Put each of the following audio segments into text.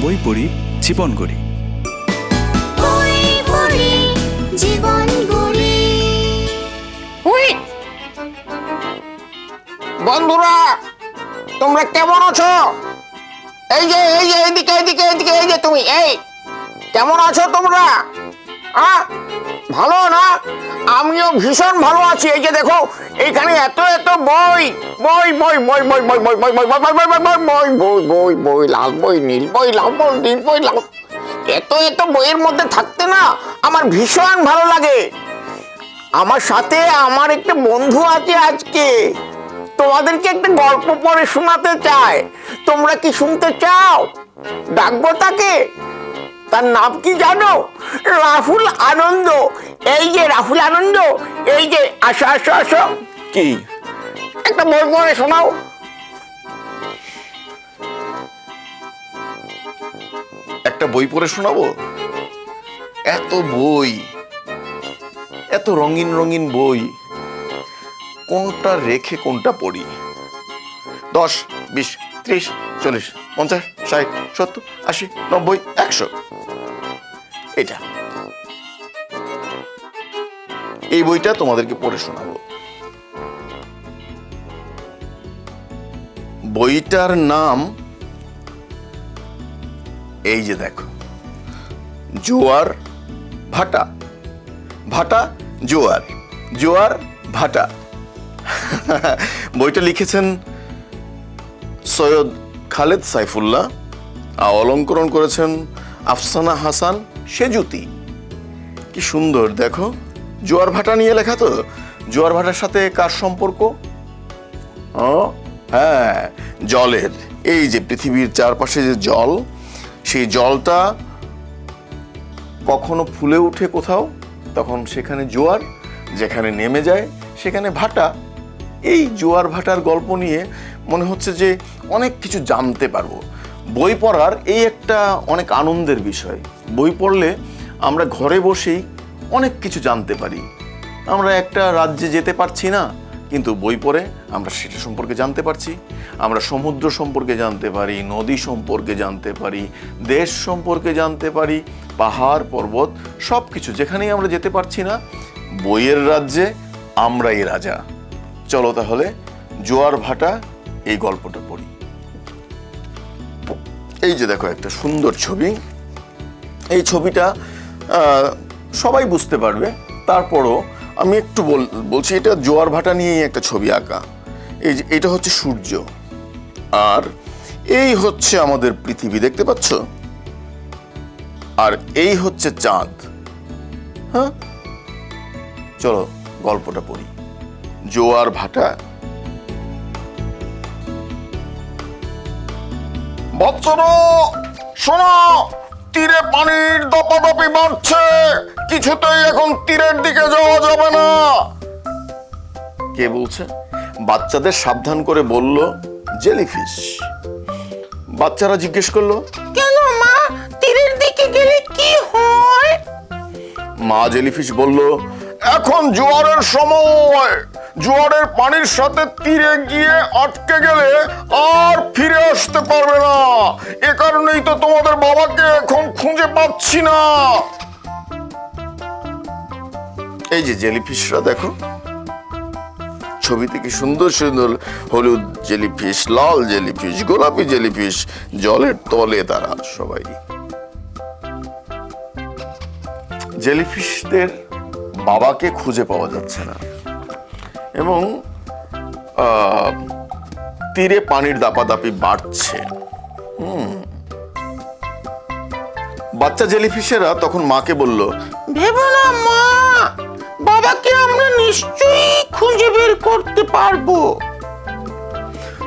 বই পড়ি জীবন গড়ি। বন্ধুরা, তোমরা কেমন আছো? এই যে এইদিকে এইদিকে এইদিকে, এই যে তুমি, এই কেমন আছো তোমরা? ভালো না? আমিও ভীষণ ভালো আছি। এই যে দেখো, এইখানে এত এত বই বই বই বই বই বই বই বই বই বই বই বই বই বই বই বই বই লাল বই, নীল বই, লাল বই, নীল বই, লাল, এত এত বইয়ের মধ্যে থাকতে না আমার ভীষণ ভালো লাগে। আমার সাথে আমার একটা বন্ধু আছে আজকে, তোমাদেরকে একটা গল্প পড়ে শোনাতে চায়। তোমরা কি শুনতে চাও? ডাকবো তাকে। তার নাম কি জানো? রাহুল আনন্দ। এই যে রাহুল আনন্দ, এই যে আসো আসো আসো। কি একটা বই পড়ে শোনাও। একটা বই পড়ে শোনাবো? এত বই, এত রঙিন রঙিন বই, কোনটা রেখে কোনটা পড়ি? 10, 20, 30, 40, 50, 60, 70, 80, 90, 100। এটা, এই বইটা তোমাদেরকে পড়ে শোনাবো। বইটার নাম এই যে দেখো, জোয়ার ভাটা। ভাটা জোয়ার, জোয়ার ভাটা। বইটা লিখেছেন সৈয়দ খালেদ সাইফুল্লাহ, অলঙ্করণ করেছেন আফসানা হাসান সেজুতি। কি সুন্দর দেখো, জোয়ার ভাটা নিয়ে লেখা। তো জোয়ার ভাটার সাথে কার সম্পর্ক? হ্যাঁ, জলের। এই যে পৃথিবীর চারপাশে যে জল, সেই জলটা কখনো ফুলে উঠে কোথাও, তখন সেখানে জোয়ার, যেখানে নেমে যায় সেখানে ভাটা। এই জোয়ার ভাটার গল্প নিয়ে মনে হচ্ছে যে অনেক কিছু জানতে পারবো। বই পড়ার এই একটা অনেক আনন্দের বিষয়। বই পড়লে আমরা ঘরে বসেই অনেক কিছু জানতে পারি। আমরা একটা রাজ্যে যেতে পারছি না, কিন্তু বই পড়ে আমরা সেটা সম্পর্কে জানতে পারছি। আমরা সমুদ্র সম্পর্কে জানতে পারি, নদী সম্পর্কে জানতে পারি, দেশ সম্পর্কে জানতে পারি, পাহাড় পর্বত সব কিছু। যেখানেই আমরা যেতে পারছি না, বইয়ের রাজ্যে আমরাই রাজা। চলো তাহলে জোয়ার ভাটা এই গল্পটা পড়ি। এই যে দেখো একটা সুন্দর ছবি। এই ছবিটা সবাই বুঝতে পারবে, তারপরও আমি একটু বলছি। এটা জোয়ার ভাটা নিয়েই একটা ছবি আঁকা। এই যে এটা হচ্ছে সূর্য, আর এই হচ্ছে আমাদের পৃথিবী, দেখতে পাচ্ছ? আর এই হচ্ছে চাঁদ। হ্যাঁ, চলো গল্পটা পড়ি। জোয়ার ভাটা। বৎসরা শোনো, তীরে পানির দপাদপি বাড়ছে, কিছুতেই এখন তীরের দিকে যাওয়া যাবে না। কে বলছে? বাচ্চাদের সাবধান করে বলল জেলিফিশ। বাচ্চারা জিজ্ঞেস করলো, কেন মা, তীরের দিকে গেলে কি হয়? মা জেলিফিশ বলল, এখন জোয়ারের সময়, জোয়ারের পানির সাথে তীরে গিয়ে আটকে গেলে আর ফিরে আসতে পারবে না। এ কারণেই তো তোমাদের বাবাকে এখন খুঁজে পাচ্ছি না। এই যে জেলিফিশরা দেখো, ছবিতে কি সুন্দর সুন্দর হলুদ জেলিফিশ, লাল জেলিফিশ, গোলাপি জেলিফিশ, জলের তলে তারা সবাই। জেলিফিশদের বাবাকে খুঁজে পাওয়া যাচ্ছে না, এবং তীরে পানির দাপাদাপি বাড়ছে। বাচ্চা জেলিফিশেরা তখন মাকে বলল, ভেবো না মা, বাবাকে আমরা নিশ্চয়ই খুঁজে বের করতে পারবো।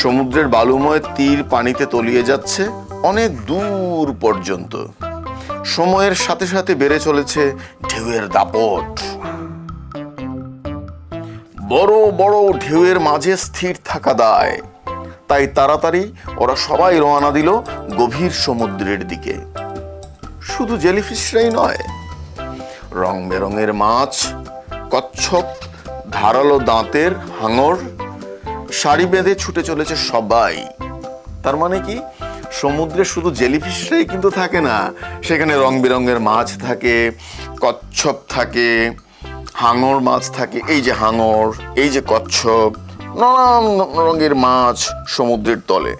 সমুদ্রের বালুময় তীর পানিতে তলিয়ে যাচ্ছে অনেক দূর পর্যন্ত। সময়ের সাথে সাথে বেড়ে চলেছে ঢেউয়ের দাপট। বড় বড় ঢেউয়ের মাঝে স্থির থাকা দায়, তাই তাড়াতাড়ি ওরা সবাই রওনা দিল গভীর সমুদ্রের দিকে। শুধু জেলিফিশরাই নয়, রং বেরঙের মাছ, কচ্ছপ, ধারালো দাঁতের হাঙর সারি বেঁধে ছুটে চলেছে সবাই। তার মানে কি, সমুদ্রে শুধু জেলিফিশটাই কিন্তু থাকে না, সেখানে রং বেরঙের মাছ থাকে, কচ্ছপ থাকে, হাঙর মাছ থাকে। এই যে হাঙর, এই যে কচ্ছপ, নানান রঙের মাছ সমুদ্রের তলে।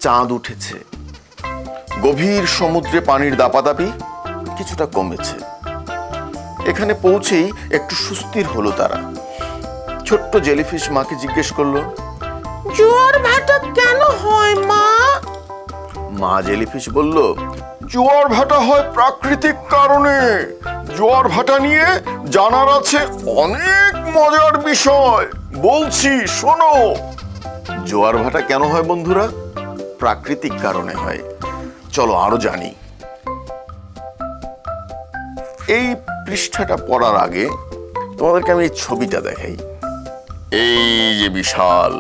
চাঁদ উঠেছে, গভীর সমুদ্রে পানির দাপাদাপি কিছুটা কমেছে। এখানে পৌঁছেই একটু সুস্থির হলো তারা। ছোট্ট জেলিফিশ মাকে জিজ্ঞেস করলো, জোয়ার ভাটা কেন হয় মা? মা জেলিফিশ বলল, জোয়ার ভাটা হয় প্রাকৃতিক কারণে। জোয়ার ভাটা নিয়ে জানার আছে অনেক মজার বিষয়, বলছি শোনো। জোয়ার ভাটা কেন হয় বন্ধুরা? প্রাকৃতিক কারণে হয়। চলো আরো জানি। এই পৃষ্ঠাটা পড়ার আগে তোমাদেরকে আমি এই ছবিটা দেখাই। এই যে বিশাল,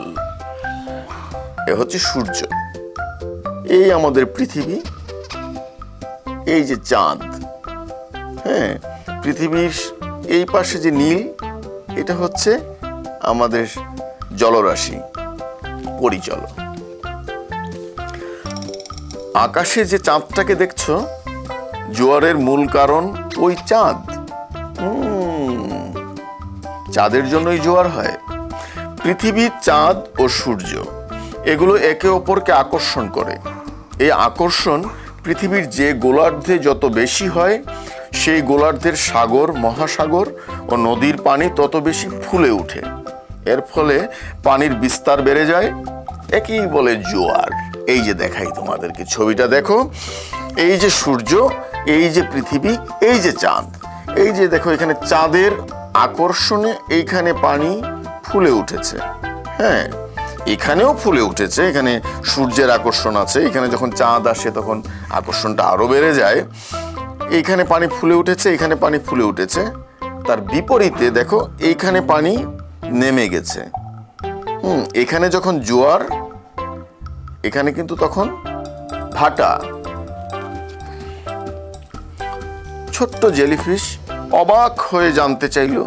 এ হচ্ছে সূর্য, এই আমাদের পৃথিবী, এই যে চাঁদ। হ্যাঁ, পৃথিবীর এই পাশে যে নীল, এটা হচ্ছে আমাদের জলরাশি পরিচল। আকাশে যে চাঁদটাকে দেখছো, জোয়ারের মূল কারণ ওই চাঁদ। চাঁদের জন্যই জোয়ার হয়। পৃথিবী, চাঁদ ও সূর্য এগুলো একে অপরকে আকর্ষণ করে। এই আকর্ষণ পৃথিবীর যে গোলার্ধে যত বেশি হয়, সেই গোলার্ধের সাগর, মহাসাগর ও নদীর পানি তত বেশি ফুলে ওঠে। এর ফলে পানির বিস্তার বেড়ে যায়, একেই বলে জোয়ার। এই যে দেখাই তোমাদেরকে, ছবিটা দেখো। এই যে সূর্য, এই যে পৃথিবী, এই যে চাঁদ। এই যে দেখো, এখানে চাঁদের আকর্ষণে এইখানে পানি ফুলে উঠেছে। হ্যাঁ, এখানেও ফুলে উঠেছে, এখানে সূর্যের আকর্ষণ আছে। এখানে যখন চাঁদ আসে তখন আকর্ষণটা আরো বেড়ে যায়। এইখানে পানি ফুলে উঠেছে, এখানে পানি ফুলে উঠেছে। তার বিপরীতে দেখো, এইখানে পানি নেমে গেছে। এখানে যখন জোয়ার, এখানে কিন্তু তখন ভাটা। ছোট্ট জেলিফিশ অবাক হয়ে জানতে চাইলো,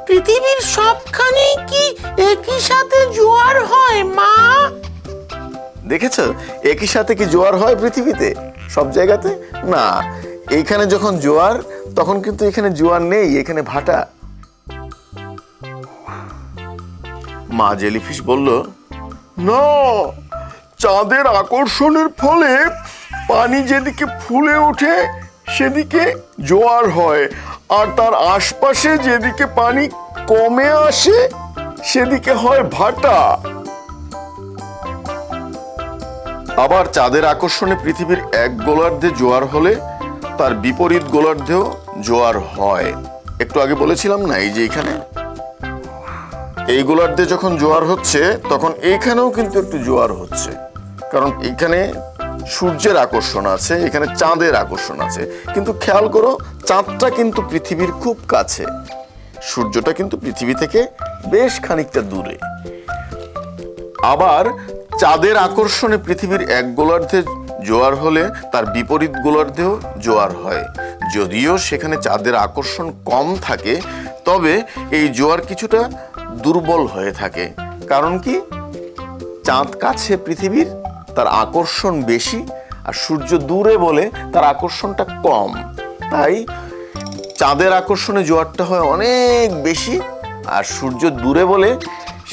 পৃথিবীর সবখানে কি একই সাথে জোয়ার হয় মা? দেখেছো একই সাথে কি জোয়ার হয় পৃথিবীতে সব জায়গাতে? না, এইখানে যখন জোয়ার, তখন কিন্তু এখানে জোয়ার নেই, এখানে ভাটা। মা জেলিফিশ বলল, না, চাঁদের আকর্ষণের ফলে পানি যেদিকে ফুলে ওঠে সেদিকে জোয়ার হয়, আর তার আশপাশে যেদিকে পানি কমে আসে সেদিকে হয় ভাটা। আবার চাঁদের আকর্ষণে পৃথিবীর এক গোলার্ধে জোয়ার হলে তার বিপরীত গোলার্ধেও জোয়ার হয়। একটু আগে বলেছিলাম না, এই যে এখানে এই গোলার্ধে যখন জোয়ার হচ্ছে, তখন এইখানেও কিন্তু একটু জোয়ার হচ্ছে, কারণ এখানে সূর্যের আকর্ষণ আছে, এখানে চাঁদের আকর্ষণ আছে। কিন্তু খেয়াল করো, চাঁদটা কিন্তু পৃথিবীর খুব কাছে, সূর্যটা কিন্তু পৃথিবী থেকে বেশ খানিকটা দূরে। আবার চাঁদের আকর্ষণে পৃথিবীর এক গোলার্ধে জোয়ার হলে তার বিপরীত গোলার্ধেও জোয়ার হয়। যদিও সেখানে চাঁদের আকর্ষণ কম থাকে, তবে এই জোয়ার কিছুটা দুর্বল হয়ে থাকে। কারণ কি? চাঁদ কাছে পৃথিবীর, তার আকর্ষণ বেশি, আর সূর্য দূরে বলে তার আকর্ষণটা কম। তাই চাঁদের আকর্ষণে জোয়ারটা হয় অনেক বেশি, আর সূর্য দূরে বলে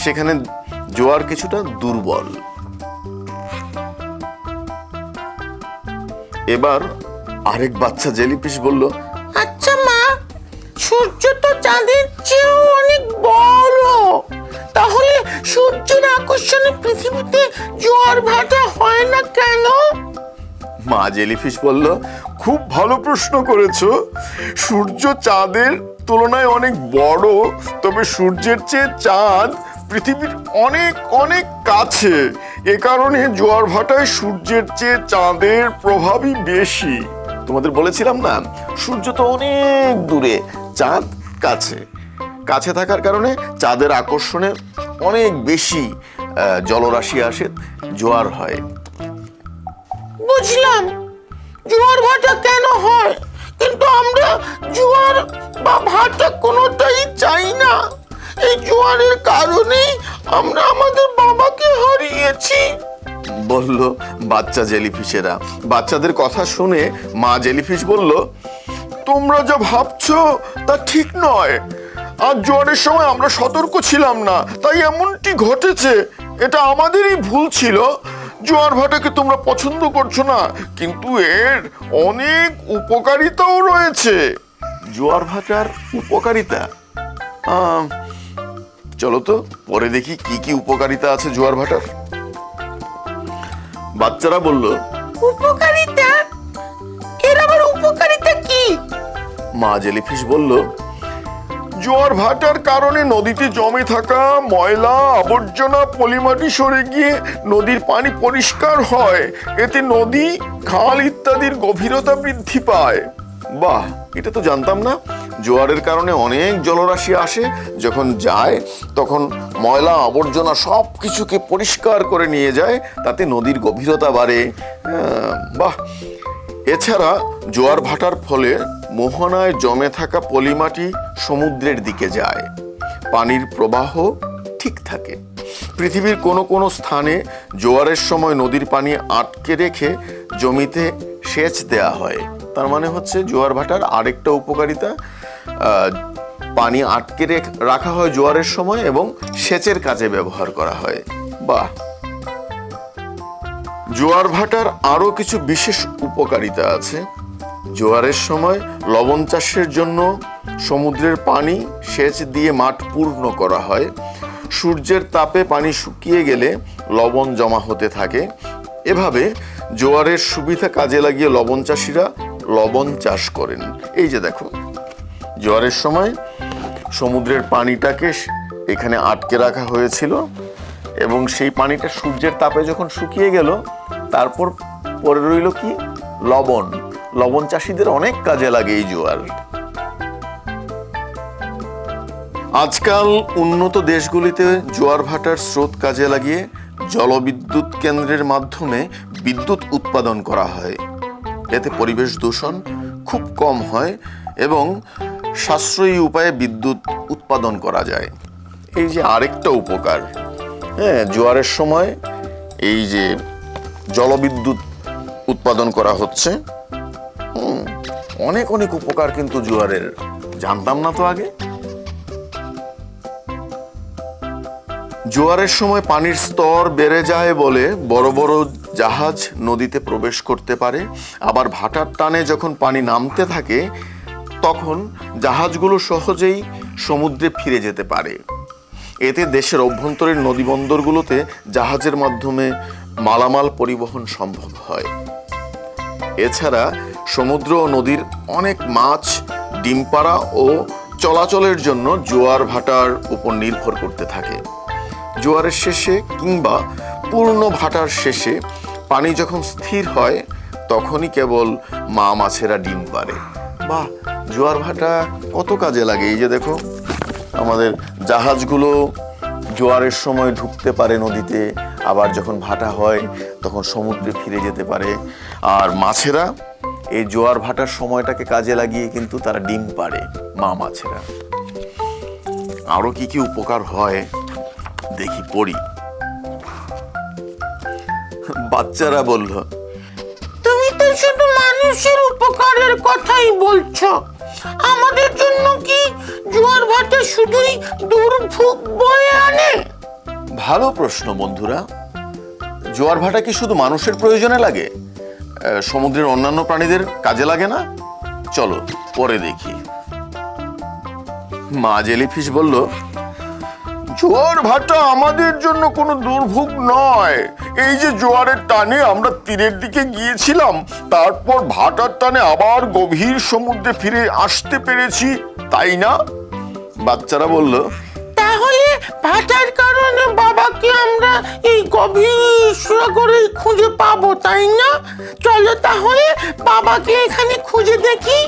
সেখানে জোয়ার কিছুটা দুর্বল। এবার আরেক বাচ্চা জেলিফিশ বলল, আচ্ছা মা, সূর্য তো চাঁদের চেয়েও অনেক বড়, তাহলে সূর্যের আকর্ষণে পৃথিবীতে জোয়ার ভাটা হয় না কেন? মা জেলিফিশ বলল, খুব ভালো প্রশ্ন করেছো। সূর্য চাঁদের তুলনায় অনেক বড়, তবে সূর্যের চেয়ে চাঁদ পৃথিবীর অনেক অনেক কাছে। এ কারণে জোয়ার ভাটায় সূর্যের চেয়ে চাঁদের প্রভাবই বেশি। তোমাদের বলেছিলাম না, সূর্য তো অনেক দূরে, চাঁদ কাছে। কাছে থাকার কারণে চাঁদের আকর্ষণে অনেক বেশি জলরাশি আসে, জোয়ার হয়। বুঝলাম জোয়ার ভাটা কেন হয়, কিন্তু আমরা জোয়ার বা ভাটা কোনোটাই চাই না। এই জোয়ারের কারণেই আমরা আমাদের বাবাকে হারিয়েছি। বলল বাচ্চা জেলিফিশেরা। বাচ্চাদের কথা শুনে মা জেলিফিশ বলল, তোমরা যা ভাবছো তা ঠিক নয়। আর জোয়ারের সময় আমরা সতর্ক ছিলাম না, তাই এমনটি ঘটেছে। এটা আমাদেরই ভুল ছিল। জোয়ার ভাটাকে তোমরা পছন্দ করছো না, কিন্তু এর অনেক উপকারিতাও রয়েছে। জোয়ার ভাটার উপকারিতা? চলো তো পরে দেখি কি কি উপকারিতা আছে জোয়ার ভাটার। বাচ্চারা বলল, উপকারিতা? এর আবার উপকারিতা কি? মা জেলিফিশ বলল, জোয়ার ভাটার কারণে নদীতে জমে থাকা ময়লা আবর্জনা পলিমাটি সরে গিয়ে নদীর পানি পরিষ্কার হয়। এতে নদী, খাল ইত্যাদির গভীরতা বৃদ্ধি পায়। বাহ, এটা তো জানতাম না। জোয়ারের কারণে অনেক জলরাশি আসে, যখন যায় তখন ময়লা আবর্জনা সব কিছুকে পরিষ্কার করে নিয়ে যায়, তাতে নদীর গভীরতা বাড়ে। বাহ। এছাড়া জোয়ার ভাটার ফলে মোহনায় জমে থাকা পলিমাটি সমুদ্রের দিকে যায়, পানির প্রবাহ ঠিক থাকে। পৃথিবীর কোনো কোনো স্থানে জোয়ারের সময় নদীর পানি আটকে রেখে জমিতে সেচ দেয়া হয়। তার মানে হচ্ছে জোয়ার ভাটার আরেকটা উপকারিতা, পানি আটকে রাখা হয় জোয়ারের সময় এবং সেচের কাজে ব্যবহার করা হয়। বাহ। জোয়ার ভাটার আরো কিছু বিশেষ উপকারিতা আছে। জোয়ারের সময় লবণ চাষের জন্য সমুদ্রের পানি সেচ দিয়ে মাঠ পূর্ণ করা হয়। সূর্যের তাপে পানি শুকিয়ে গেলে লবণ জমা হতে থাকে। এভাবে জোয়ারের সুবিধা কাজে লাগিয়ে লবণ চাষিরা লবণ চাষ করেন। এই যে দেখো, জোয়ারের সময় সমুদ্রের পানিটাকে এখানে আটকে রাখা হয়েছিল এবং সেই পানিটা সূর্যের তাপে যখন শুকিয়ে গেল, তারপর পরে রইল কি? লবণ। লবণ চাষীদের অনেক কাজে লাগে এই জোয়ার। আজকাল উন্নত দেশগুলিতে জোয়ার ভাটার স্রোত কাজে লাগিয়ে জলবিদ্যুৎ কেন্দ্রের মাধ্যমে বিদ্যুৎ উৎপাদন করা হয়। এতে পরিবেশ দূষণ খুব কম হয় এবং সাশ্রয়ী উপায়ে বিদ্যুৎ উৎপাদন করা যায়। এই যে আরেকটা উপকার, হ্যাঁ, জোয়ারের সময় এই যে জলবিদ্যুৎ উৎপাদন করা হচ্ছে, অনেক অনেক উপকার কিন্তু জোয়ারের, জানতাম না তো আগে। জোয়ারের সময় পানির স্তর বেড়ে যায় বলে বড় বড় জাহাজ নদীতে প্রবেশ করতে পারে। আবার ভাটার টানে যখন পানি নামতে থাকে, তখন জাহাজগুলো সহজেই সমুদ্রে ফিরে যেতে পারে। এতে দেশের অভ্যন্তরীণ নদীবন্দরগুলোতে জাহাজের মাধ্যমে মালামাল পরিবহন সম্ভব হয়। এছাড়া সমুদ্র ও নদীর অনেক মাছ ডিম পাড়া ও চলাচলের জন্য জোয়ার ভাটার উপর নির্ভর করতে থাকে। জোয়ারের শেষে কিংবা পূর্ণ ভাটার শেষে পানি যখন স্থির হয়, তখনই কেবল মা মাছেরা ডিম পাড়ে। বাহ, জোয়ার ভাটা কত কাজে লাগে। এই যে দেখো, আমাদের জাহাজগুলো জোয়ারের সময় ঢুকতে পারে নদীতে, আবার যখন ভাটা হয় তখন সমুদ্রে ফিরে যেতে পারে। আর মাছেরা এই জোয়ার ভাটার সময়টাকে কাজে লাগিয়ে কিন্তু তারা ডিম পাড়ে, মা মাছেরা। আরো কি কি উপকার হয় দেখি, পড়ি। বাচ্চারা বলল, তুমি তো শুধু মানুষের উপকারের কথাই বলছো, আমাদের জন্য কি জোয়ার ভাটা শুধুই দুর্ভোগ বয়ে আনে? ভালো প্রশ্ন বন্ধুরা। জোয়ার ভাটা কি শুধু মানুষের প্রয়োজনে লাগে? সমুদ্রের অন্যান্য প্রাণীদের কাজে লাগে না? চলো পরে দেখি। মা জেলিফিশ বলল, জোয়ার ভাটা আমাদের জন্য কোনো দুর্ভোগ নয়। এই যে জোয়ারের টানে আমরা তীরের দিকে গিয়েছিলাম, তারপর ভাটার টানে আবার গভীর সমুদ্রে ফিরে আসতে পেরেছি, তাই না? বাচ্চারা বলল, তাহলে ভাটার কারণে বাবাকে আমরা এই গভীর সাগরে খুঁজে পাবো, তাই না? চলো তাহলে বাবাকে এখানে খুঁজে দেখি।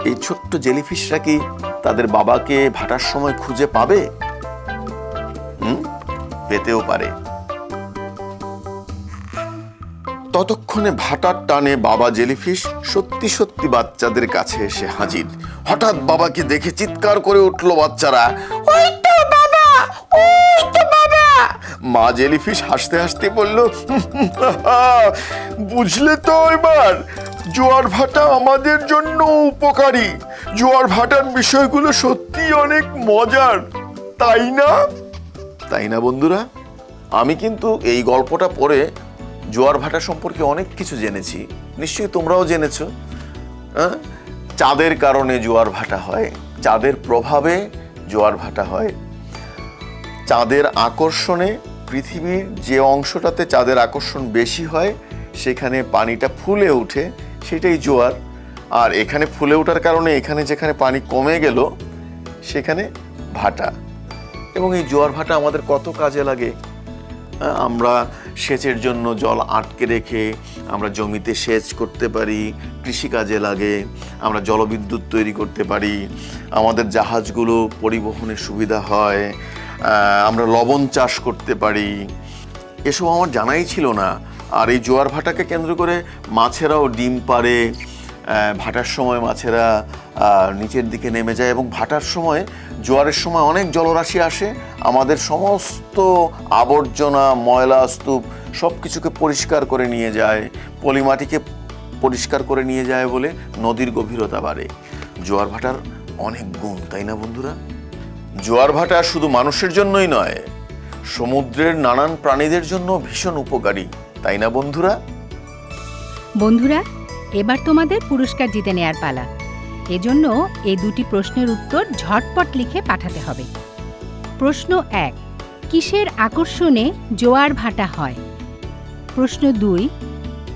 এই ছোট্ট জেলিফিশরা কি তাদের বাবাকে ভাটার সময় খুঁজে পাবে? পেতেও পারে। ততক্ষণে ভাটার টানে বাবা জেলিফিশ সত্যি সত্যি বাচ্চাদের কাছে এসে হাজির। হঠাৎ বাবাকে দেখে চিৎকার করে উঠলো বাচ্চারা, ওই তো বাবা, ওই তো বাবা। মা জেলিফিশ হাসতে হাসতে বলল, বুঝলে তো এবার, জোয়ার ভাটা আমাদের জন্য উপকারী। জোয়ার ভাটার বিষয়গুলো সত্যি অনেক মজার, তাই না? তাই না বন্ধুরা? আমি কিন্তু এই গল্পটা পড়ে জোয়ার ভাটা সম্পর্কে অনেক কিছু জেনেছি। নিশ্চয়ই তোমরাও জেনেছ। চাঁদের কারণে জোয়ার ভাটা হয়, চাঁদের প্রভাবে জোয়ার ভাটা হয়। চাঁদের আকর্ষণে পৃথিবীর যে অংশটাতে চাঁদের আকর্ষণ বেশি হয় সেখানে পানিটা ফুলে ওঠে, সেটাই জোয়ার। আর এখানে ফুলে ওঠার কারণে এখানে যেখানে পানি কমে গেল সেখানে ভাটা। এবং এই জোয়ার ভাটা আমাদের কত কাজে লাগে। আমরা সেচের জন্য জল আটকে রেখে আমরা জমিতে সেচ করতে পারি, কৃষিকাজে লাগে। আমরা জলবিদ্যুৎ তৈরি করতে পারি, আমাদের জাহাজগুলো পরিবহনের সুবিধা হয়, আমরা লবণ চাষ করতে পারি। এসব আমার জানাই ছিল না। আর এই জোয়ার ভাটাকে কেন্দ্র করে মাছেরাও ডিম পাড়ে। ভাটার সময় মাছেরা নিচের দিকে নেমে যায় এবং ভাটার সময়, জোয়ারের সময় অনেক জলরাশি আসে, আমাদের সমস্ত আবর্জনা, ময়লা, স্তূপ সব কিছুকে পরিষ্কার করে নিয়ে যায়, পলিমাটিকে পরিষ্কার করে নিয়ে যায় বলে নদীর গভীরতা বাড়ে। জোয়ার ভাটার অনেক গুণ, তাই না বন্ধুরা? জোয়ার ভাটা শুধু মানুষের জন্যই নয়, সমুদ্রের নানান প্রাণীদের জন্য ভীষণ উপকারী, তাই না বন্ধুরা? বন্ধুরা, এবার তোমাদের পুরস্কার জিতে নেয়ার পালা। এজন্য এই দুটি প্রশ্নের উত্তর ঝটপট লিখে পাঠাতে হবে। প্রশ্ন 1, কিসের আকর্ষণে জোয়ার ভাটা হয়? প্রশ্ন 2,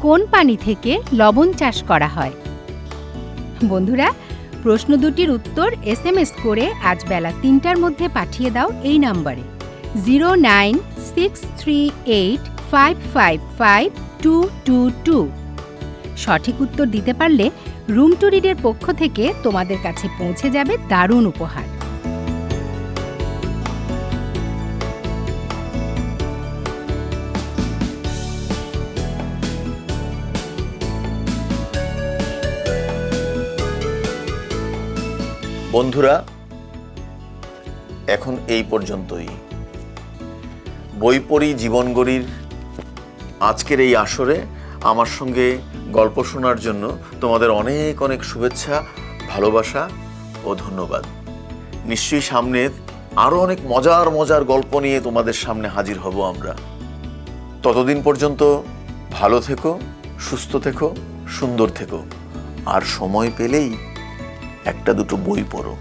কোন পানি থেকে লবণ চাষ করা হয়? বন্ধুরা, প্রশ্ন দুটির উত্তর SMS করে আজ বেলা 3টার মধ্যে পাঠিয়ে দাও এই নম্বরে 09638555222। সঠিক উত্তর দিতে পারলে রুম টু রিডের পক্ষ থেকে তোমাদের কাছে পৌঁছে যাবে দারুণ উপহার। বন্ধুরা, এখন এই পর্যন্তই। বই পড়ি জীবন গড়ির আজকের এই আসরে আমার সঙ্গে গল্প শোনার জন্য তোমাদের অনেক অনেক শুভেচ্ছা, ভালোবাসা ও ধন্যবাদ। নিশ্চয়ই সামনে আরও অনেক মজার মজার গল্প নিয়ে তোমাদের সামনে হাজির হব আমরা। ততদিন পর্যন্ত ভালো থেকো, সুস্থ থেকো, সুন্দর থেকো। আর সময় পেলেই একটা দুটো বই পড়ো।